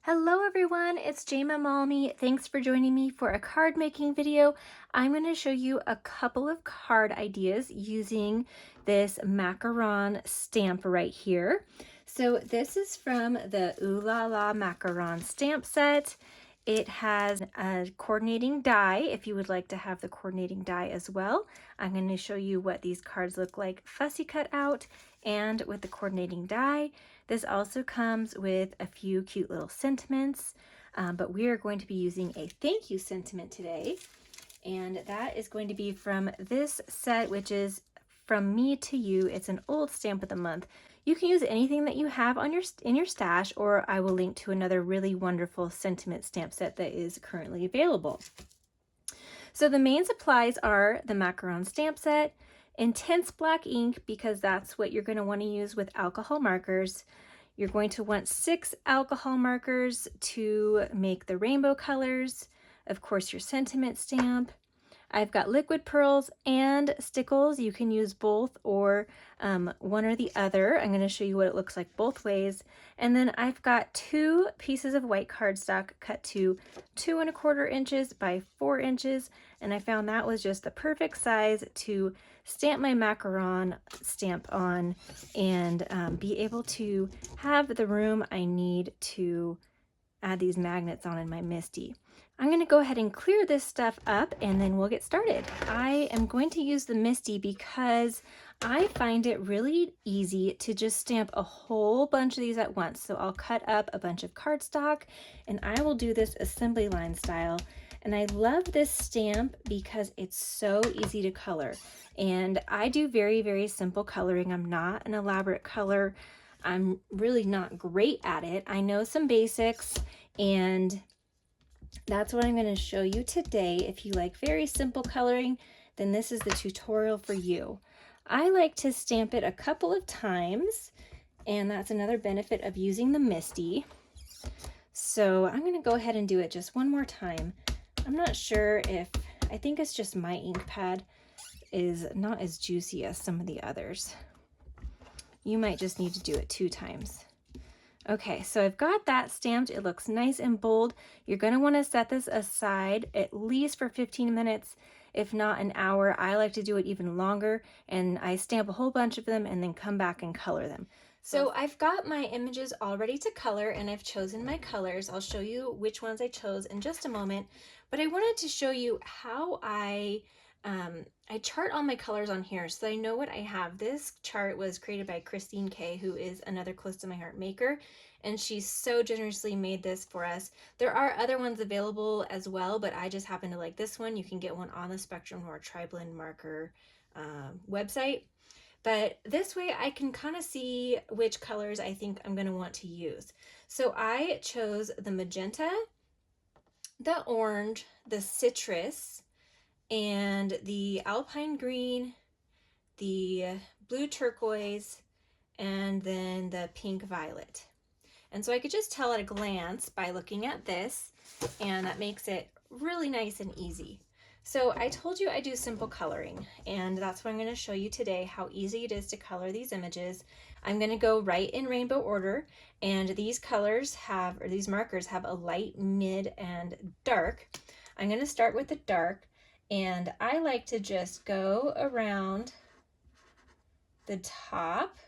Hello everyone, it's Jayma Malmy. Thanks for joining me for a card making video. I'm going to show you a couple of card ideas using this macaron stamp right here. So this is from the Ooh La La Macaron stamp set. It has a coordinating die if you would like to have the coordinating die as well. I'm going to show you what these cards look like fussy cut out and with the coordinating die. This also comes with a few cute little sentiments, but we are going to be using a thank you sentiment today. And that is going to be from this set, which is From Me to You. It's an old stamp of the month. You can use anything that you have on in your stash, or I will link to another really wonderful sentiment stamp set that is currently available. So the main supplies are the macaron stamp set, intense black ink, because that's what you're going to want to use with alcohol markers. You're going to want 6 alcohol markers to make the rainbow colors. Of course, your sentiment stamp. I've got liquid pearls and Stickles. You can use both or one or the other. I'm going to show you what it looks like both ways. And then I've got 2 pieces of white cardstock cut to 2 1/4 inches by 4 inches. And I found that was just the perfect size to stamp my macaron stamp on and be able to have the room I need to add these magnets on in my MISTI. I'm going to go ahead and clear this stuff up and then we'll get started. I am going to use the MISTI because I find it really easy to just stamp a whole bunch of these at once. So I'll cut up a bunch of cardstock and I will do this assembly line style. And I love this stamp because it's so easy to color. And I do very, very simple coloring. I'm not an elaborate color. I'm really not great at it. I know some basics, and that's what I'm going to show you today. If you like very simple coloring, then this is the tutorial for you. I like to stamp it a couple of times, and that's another benefit of using the MISTI. So I'm going to go ahead and do it just one more time. I'm not sure if, I think it's just my ink pad is not as juicy as some of the others. You might just need to do it 2 times. Okay, so I've got that stamped. It looks nice and bold. You're going to want to set this aside at least for 15 minutes, if not an hour. I like to do it even longer, and I stamp a whole bunch of them and then come back and color them. So I've got my images all ready to color, and I've chosen my colors. I'll show you which ones I chose in just a moment, but I wanted to show you how I chart all my colors on here so I know what I have. This chart was created by Christine K, who is another close to my heart maker, and she so generously made this for us. There are other ones available as well, but I just happen to like this one. You can get one on the Spectrum Noir Triblend Marker website. But this way I can kind of see which colors I think I'm going to want to use. So I chose the magenta, the orange, the citrus, and the alpine green, the blue turquoise, and then the pink violet. And so I could just tell at a glance by looking at this, and that makes it really nice and easy. So I told you I do simple coloring, and that's what I'm going to show you today, how easy it is to color these images. I'm going to go right in rainbow order, and these colors have, or these markers have a light, mid, and dark. I'm going to start with the dark, and I like to just go around the top.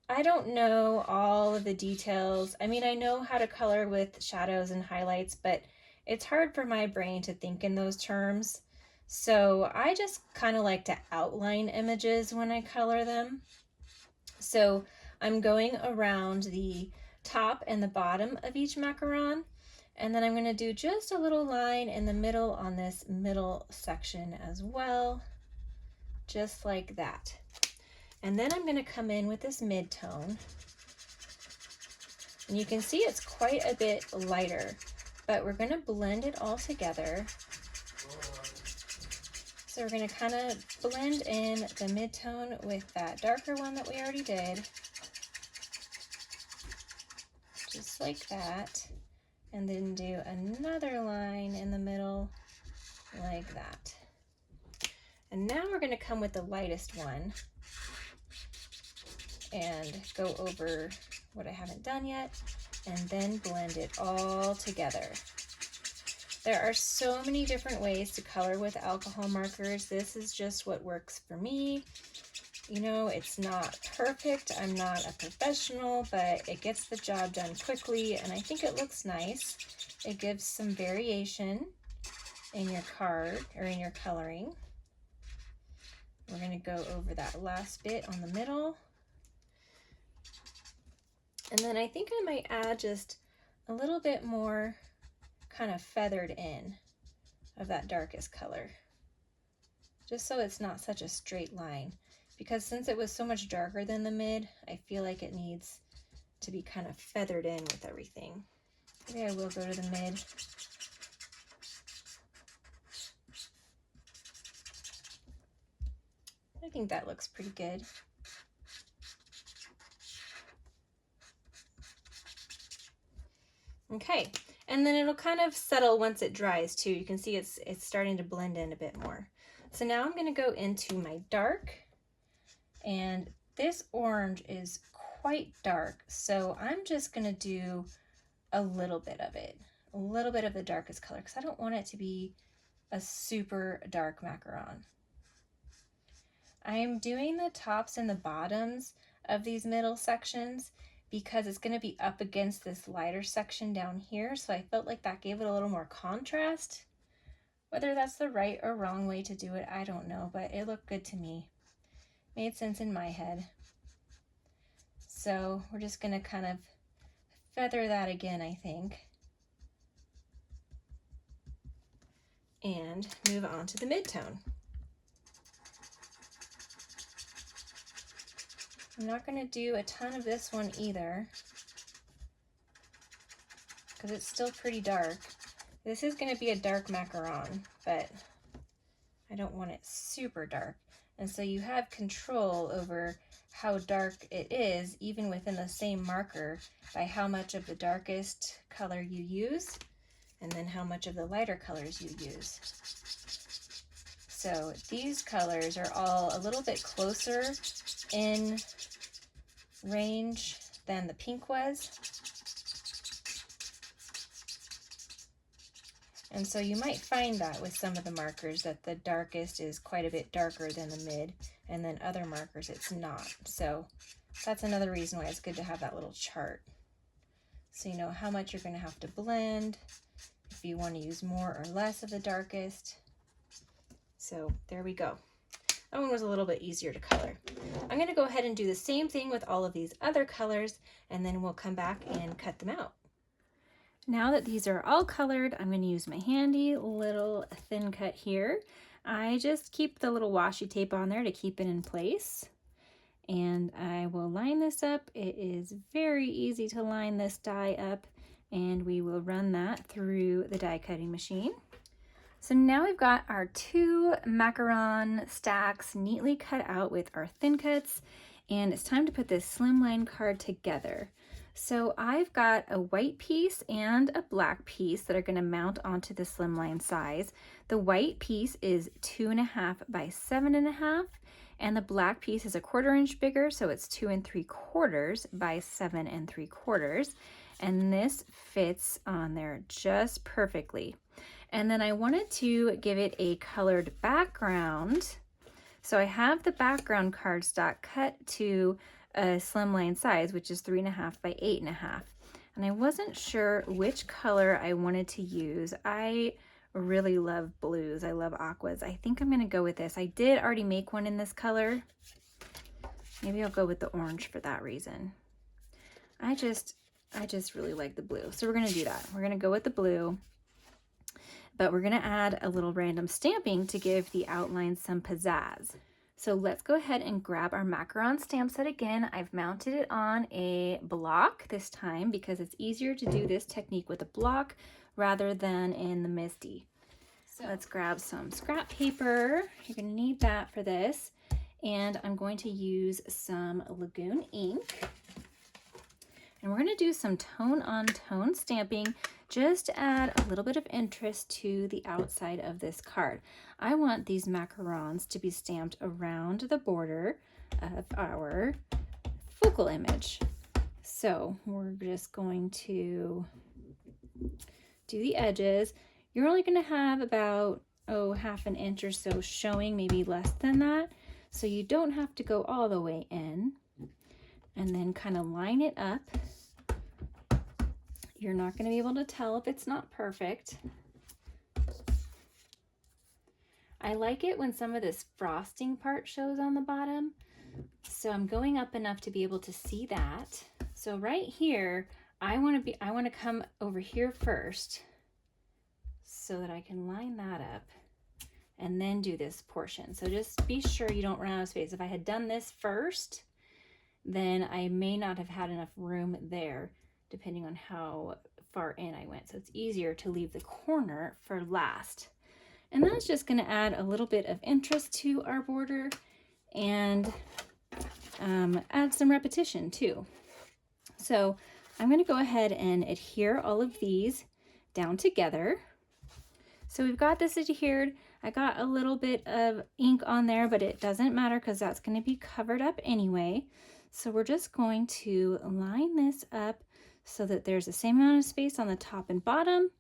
I don't know all of the details. I mean, I know how to color with shadows and highlights, but it's hard for my brain to think in those terms. So I just kind of like to outline images when I color them. So I'm going around the top and the bottom of each macaron, and then I'm going to do just a little line in the middle on this middle section as well, just like that. And then I'm going to come in with this mid-tone, and you can see it's quite a bit lighter, but we're going to blend it all together. So we're going to kind of blend in the mid-tone with that darker one that we already did, just like that, and then do another line in the middle like that. And now we're going to come with the lightest one and go over what I haven't done yet, and then blend it all together. There are so many different ways to color with alcohol markers. This is just what works for me. You know, it's not perfect. I'm not a professional, but it gets the job done quickly, and I think it looks nice. It gives some variation in your card or in your coloring. We're going to go over that last bit on the middle. And then I think I might add just a little bit more kind of feathered in of that darkest color, just so it's not such a straight line, because since it was so much darker than the mid, I feel like it needs to be kind of feathered in with everything. Maybe I will go to the mid. I think that looks pretty good. Okay, and then it'll kind of settle once it dries too. You can see it's starting to blend in a bit more. So now I'm going to go into my dark, and this orange is quite dark, so I'm just going to do a little bit of it, a little bit of the darkest color, because I don't want it to be a super dark macaron. I am doing the tops and the bottoms of these middle sections because it's going to be up against this lighter section down here, so I felt like that gave it a little more contrast. Whether that's the right or wrong way to do it, I don't know, but it looked good to me. Made sense in my head. So we're just going to kind of feather that again, I think, and move on to the mid-tone. I'm not going to do a ton of this one either, because it's still pretty dark. This is going to be a dark macaron, but I don't want it super dark. And so you have control over how dark it is, even within the same marker, by how much of the darkest color you use, and then how much of the lighter colors you use. So these colors are all a little bit closer in range than the pink was. And so you might find that with some of the markers, that the darkest is quite a bit darker than the mid, and then other markers it's not. So that's another reason why it's good to have that little chart, so you know how much you're going to have to blend, if you want to use more or less of the darkest. So there we go. That one was a little bit easier to color. I'm going to go ahead and do the same thing with all of these other colors, and then we'll come back and cut them out. Now that these are all colored, I'm going to use my handy little thin cut here. I just keep the little washi tape on there to keep it in place. And I will line this up. It is very easy to line this die up, and we will run that through the die cutting machine. So now we've got our 2 macaron stacks neatly cut out with our thin cuts, and it's time to put this slimline card together. So I've got a white piece and a black piece that are going to mount onto the slimline size. The white piece is 2.5 by 7.5, and the black piece is a 1/4 inch bigger, so it's 2 3/4 by 7 3/4, and this fits on there just perfectly. And then I wanted to give it a colored background, so I have the background cardstock cut to a slimline size, which is 3.5 by 8.5, and I wasn't sure which color I wanted to use. I really love blues. I love aquas. I think I'm going to go with this. I did already make one in this color. Maybe I'll go with the orange for that reason. I just really like the blue, so we're going to do that. We're going to go with the blue, but we're going to add a little random stamping to give the outline some pizzazz. So let's go ahead and grab our macaron stamp set again. I've mounted it on a block this time because it's easier to do this technique with a block rather than in the MISTI. So let's grab some scrap paper. You're going to need that for this. And I'm going to use some Lagoon ink. And we're going to do some tone-on-tone stamping just to add a little bit of interest to the outside of this card. I want these macarons to be stamped around the border of our focal image. So we're just going to do the edges. You're only going to have about, half an inch or so showing, maybe less than that. So you don't have to go all the way in. And then kind of line it up. You're not going to be able to tell if it's not perfect. I like it when some of this frosting part shows on the bottom. So I'm going up enough to be able to see that. So right here, I want to come over here first so that I can line that up and then do this portion. So just be sure you don't run out of space. If I had done this first, then I may not have had enough room there, depending on how far in I went. So it's easier to leave the corner for last. And that's just going to add a little bit of interest to our border and add some repetition too. So I'm going to go ahead and adhere all of these down together. So we've got this adhered. I got a little bit of ink on there, but it doesn't matter because that's going to be covered up anyway. So we're just going to line this up so that there's the same amount of space on the top and bottom.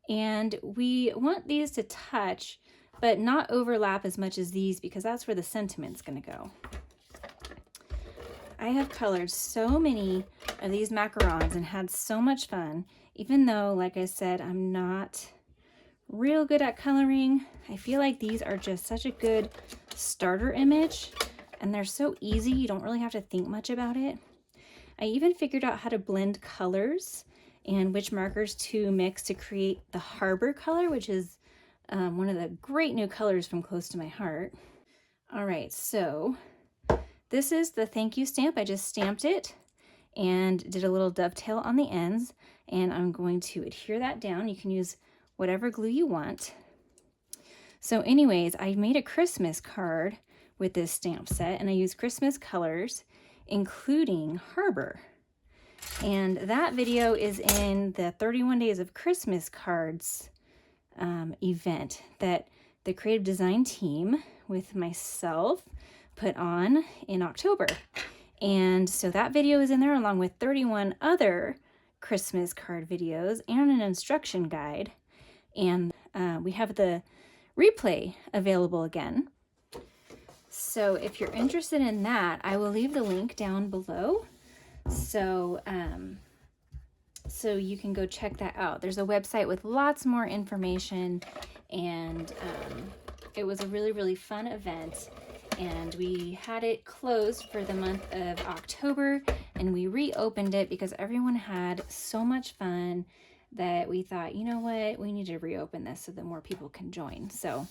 And we want these to touch, but not overlap as much as these because that's where the sentiment's going to go. I have colored so many of these macarons and had so much fun, even though, like I said, I'm not real good at coloring. I feel like these are just such a good starter image, and they're so easy, you don't really have to think much about it. I even figured out how to blend colors and which markers to mix to create the Harbor color, which is one of the great new colors from Close to My Heart. All right, so this is the thank you stamp. I just stamped it and did a little dovetail on the ends, and I'm going to adhere that down. You can use whatever glue you want. So anyways, I made a Christmas card with this stamp set, and I used Christmas colors, including Harbor. And that video is in the 31 Days of Christmas Cards event that the creative design team with myself put on in October. And so that video is in there along with 31 other Christmas card videos and an instruction guide. And we have the replay available again. So if you're interested in that, I will leave the link down below. So you can go check that out. There's a website with lots more information, and it was a really, really fun event. And we had it closed for the month of October, and we reopened it because everyone had so much fun that we thought, you know what, we need to reopen this so that more people can join. So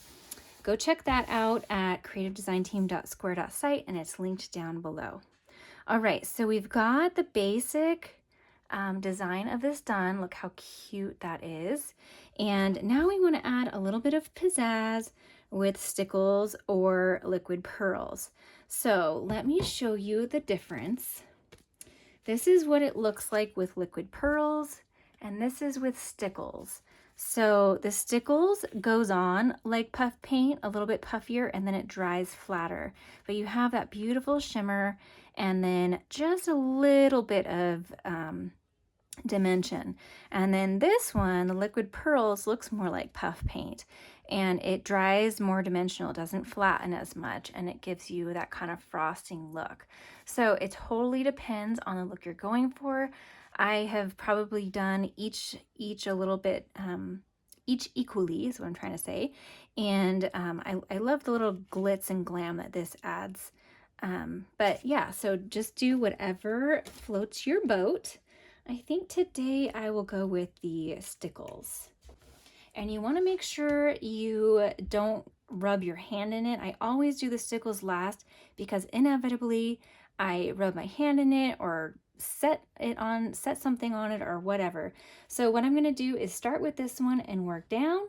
go check that out at creativedesignteam.square.site, and it's linked down below. All right, so we've got the basic design of this done. Look how cute that is. And now we want to add a little bit of pizzazz with Stickles or liquid pearls. So let me show you the difference. This is what it looks like with liquid pearls, and this is with Stickles. So the Stickles goes on like puff paint, a little bit puffier, and then it dries flatter. But you have that beautiful shimmer and then just a little bit of dimension. And then this one, the liquid pearls, looks more like puff paint, and it dries more dimensional, doesn't flatten as much, and it gives you that kind of frosting look. So it totally depends on the look you're going for. I have probably done each a little bit, each equally is what I'm trying to say. And I love the little glitz and glam that this adds. But yeah, so just do whatever floats your boat. I think today I will go with the Stickles. And you want to make sure you don't rub your hand in it. I always do the Stickles last because inevitably I rub my hand in it or set something on it or whatever. So what I'm going to do is start with this one and work down,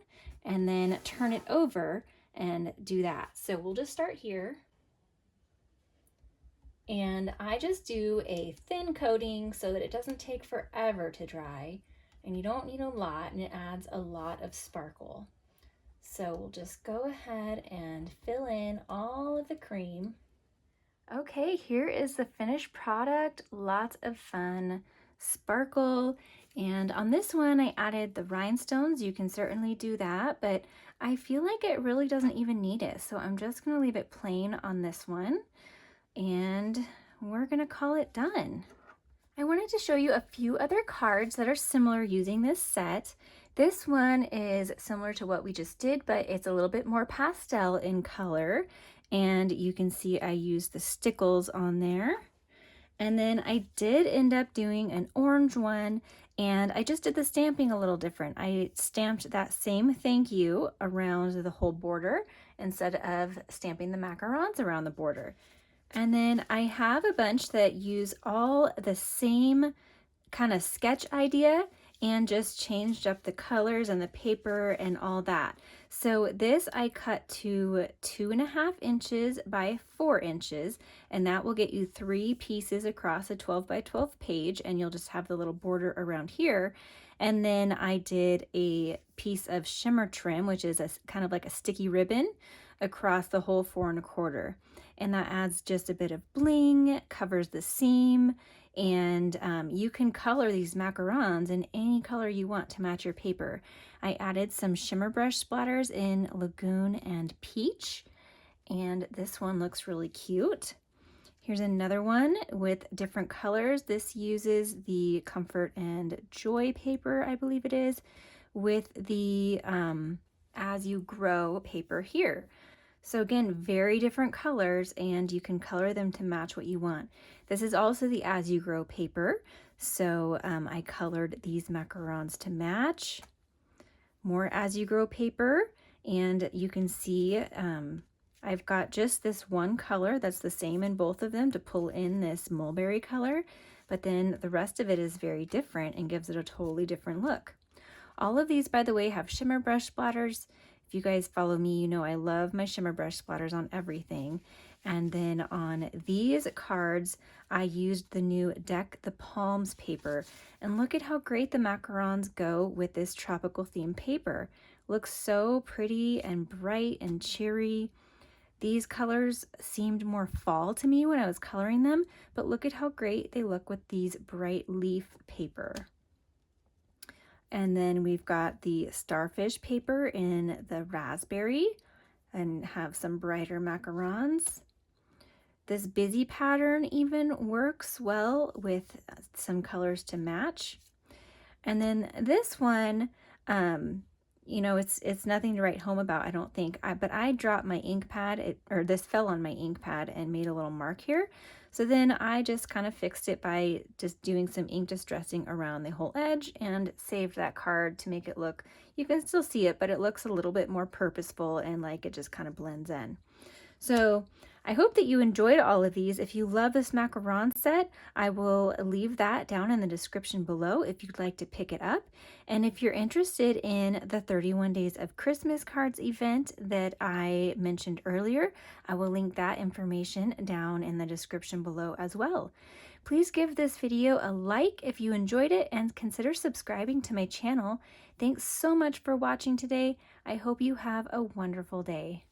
and then turn it over and do that. So we'll just start here. And I just do a thin coating so that it doesn't take forever to dry, and you don't need a lot, and it adds a lot of sparkle. So we'll just go ahead and fill in all of the cream Okay, here is the finished product. Lots of fun sparkle. And on this one, I added the rhinestones. You can certainly do that, but I feel like it really doesn't even need it. So I'm just gonna leave it plain on this one, and we're gonna call it done. I wanted to show you a few other cards that are similar using this set. This one is similar to what we just did, but it's a little bit more pastel in color. And you can see I used the Stickles on there. And then I did end up doing an orange one, and I just did the stamping a little different. I stamped that same thank you around the whole border instead of stamping the macarons around the border. And then I have a bunch that use all the same kind of sketch idea and just changed up the colors and the paper and all that. So this I cut to 2.5 inches by 4 inches, and that will get you 3 pieces across a 12 by 12 page, and you'll just have the little border around here. And then I did a piece of Shimmer Trim, which is a kind of like a sticky ribbon across the whole 4.25. And that adds just a bit of bling, covers the seam, and you can color these macarons in any color you want to match your paper. I added some shimmer brush splatters in Lagoon and Peach, and this one looks really cute. Here's another one with different colors. This uses the Comfort and Joy paper, I believe it is, with the As You Grow paper here. So again, very different colors, and you can color them to match what you want. This is also the As You Grow paper. So I colored these macarons to match. More As You Grow paper, and you can see I've got just this one color that's the same in both of them to pull in this mulberry color, but then the rest of it is very different and gives it a totally different look. All of these, by the way, have shimmer brush splatters. If you guys follow me, you know I love my shimmer brush splatters on everything. And then on these cards, I used the new Deck the Palms paper. And look at how great the macarons go with this tropical theme paper. Looks so pretty and bright and cheery. These colors seemed more fall to me when I was coloring them, but look at how great they look with these bright leaf paper. And then we've got the Starfish paper in the raspberry and have some brighter macarons. This busy pattern even works well with some colors to match. And then this one, you know, it's nothing to write home about, I don't think. But I dropped my ink pad, or this fell on my ink pad and made a little mark here. So then I just kind of fixed it by just doing some ink distressing around the whole edge and saved that card to make it look, you can still see it, but it looks a little bit more purposeful and like it just kind of blends in. So I hope that you enjoyed all of these. If you love this macaron set, I will leave that down in the description below if you'd like to pick it up. And if you're interested in the 31 Days of Christmas Cards event that I mentioned earlier, I will link that information down in the description below as well. Please give this video a like if you enjoyed it and consider subscribing to my channel. Thanks so much for watching today. I hope you have a wonderful day.